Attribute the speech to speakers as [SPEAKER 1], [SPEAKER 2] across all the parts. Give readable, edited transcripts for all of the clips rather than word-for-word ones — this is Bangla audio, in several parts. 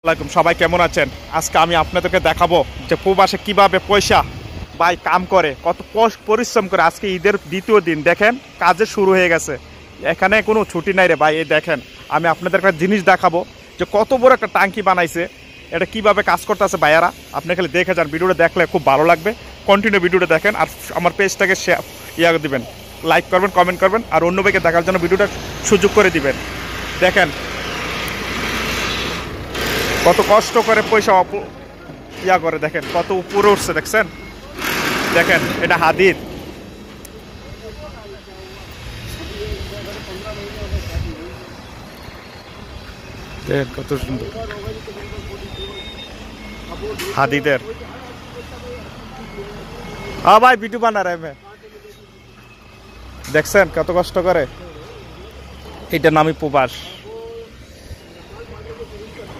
[SPEAKER 1] আসসালামু সবাই কেমন আছেন? আজকে আমি আপনাদেরকে দেখাবো যে প্রবাসে কিভাবে পয়সা ভাই কাম করে, কত পরিশ্রম করে। আজকে ঈদের দ্বিতীয় দিন, দেখেন কাজে শুরু হয়ে গেছে, এখানে কোনো ছুটি নাই রে ভাই। এই দেখেন, আমি আপনাদের একটা জিনিস দেখাবো যে কত বড় একটা টাঙ্কি বানাইছে, এটা কিভাবে কাজ করতেছে ভাইয়ারা। আপনি খালি দেখে যান, ভিডিওটা দেখলে খুব ভালো লাগবে। কন্টিনিউ ভিডিওটা দেখেন আর আমার পেজটাকে শেয়ার দিবেন, লাইক করবেন, কমেন্ট করবেন আর অন্য ভাইকে দেখার জন্য ভিডিওটা সুযোগ করে দিবেন। দেখেন কত কষ্ট করে পয়সা করে, দেখেন কত উপরে উঠছে, দেখছেন? দেখেন এটা হাদিদ, দেখেন কত সুন্দর হাদিদের। ভাই ভিডিও বানা রে মে, দেখছেন কত কষ্ট করে। এইটার নামই প্রবাস।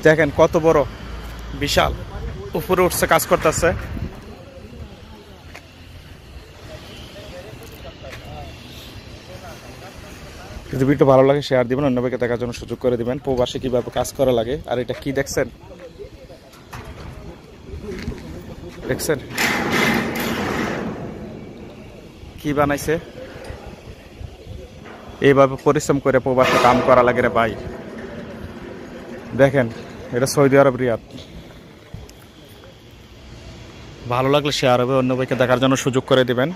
[SPEAKER 1] দেখেন কত বড় বিশাল উপরে উঠছে, কাজ করতেছে। যদি ভিডিও ভালো লাগে শেয়ার দিবেন, অন্য ভাইকে দেখার জন্য সুযোগ করে দিবেন। প্রবাসে কিভাবে কাজ করা লাগে। আর এটা কি দেখছেন, দেখছেন কি বানাইছে? এইভাবে পরিশ্রম করে প্রবাসে কাম করা লাগে রে ভাই। দেখেন এটা সৌদি আরব, রিয়াদ। ভালো লাগলে শেয়ার হবে, অন্য ভাইকে দেখার জন্য সুযোগ করে দিবেন।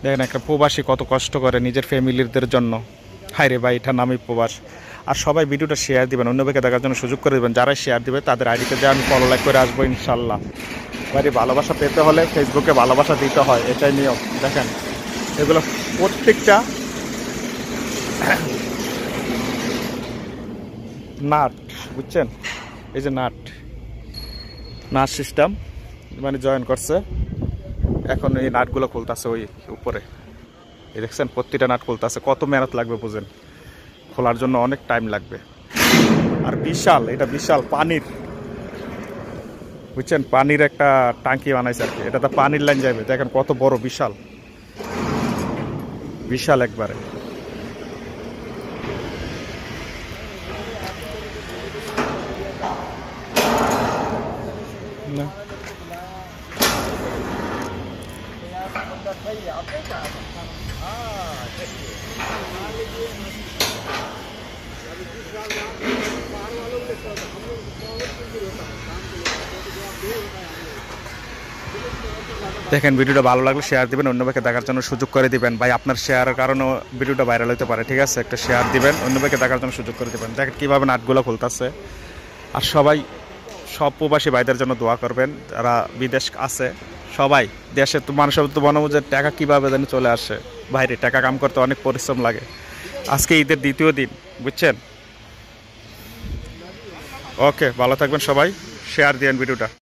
[SPEAKER 1] দেখেন একটা প্রবাসী কত কষ্ট করে নিজের ফ্যামিলিদের জন্য। হায় রে ভাই, এটার নামই প্রবাস। আর সবাই ভিডিওটা শেয়ার দিবেন, অন্য ভাইকে দেখার জন্য সুযোগ করে দিবেন। যারা শেয়ার দিবে তাদের আইডিতে যে আমি ফলো লাইক করে আসবো ইনশাল্লাহ। ভাই ভালোবাসা পেতে হলে ফেসবুকে ভালোবাসা দিতে হয়, এটাই নিয়ম। দেখেন এগুলো প্রত্যেকটা নাট, বুঝছেন? এই যে নাট সিস্টেম মানে জয়েন করছে, এখন এই নাটগুলো খুলতেছে ওই উপরে। এই দেখছেন প্রতিটা নাট খুলতেছে, কত মেহনত লাগবে বুঝেন। খোলার জন্য অনেক টাইম লাগবে। আর বিশাল, এটা বিশাল পানির, বুঝছেন, পানির একটা টাঙ্কি বানাইছে আর কি। এটাতে পানির লাইন যাবে। দেখেন কত বড়, বিশাল বিশাল একবারে। না দেখেন ভিডিওটা ভালো লাগলে শেয়ার দিবেন, অন্য ভাইকে দেখার জন্য সুযোগ করে দিবেন। ভাই আপনার শেয়ারের কারণে ভিডিওটা ভাইরাল হতে পারে, ঠিক আছে? একটা শেয়ার দিবেন, অন্য ভাইকে দেখার জন্য সুযোগ করে দিবেন। দেখেন কীভাবে নাটগুলো খুলতেছে। আর সবাই সব প্রবাসী ভাইদের জন্য দোয়া করবেন, যারা বিদেশ আছে। সবাই দেশে তো মানুষের তো মনে হয় টাকা কীভাবে যেন চলে আসে। বাইরে টাকা কাম করতে অনেক পরিশ্রম লাগে। আজকে ঈদের দ্বিতীয় দিন, বুঝছেন? ওকে, ভালো থাকবেন সবাই, শেয়ার দিয়েন ভিডিওটা।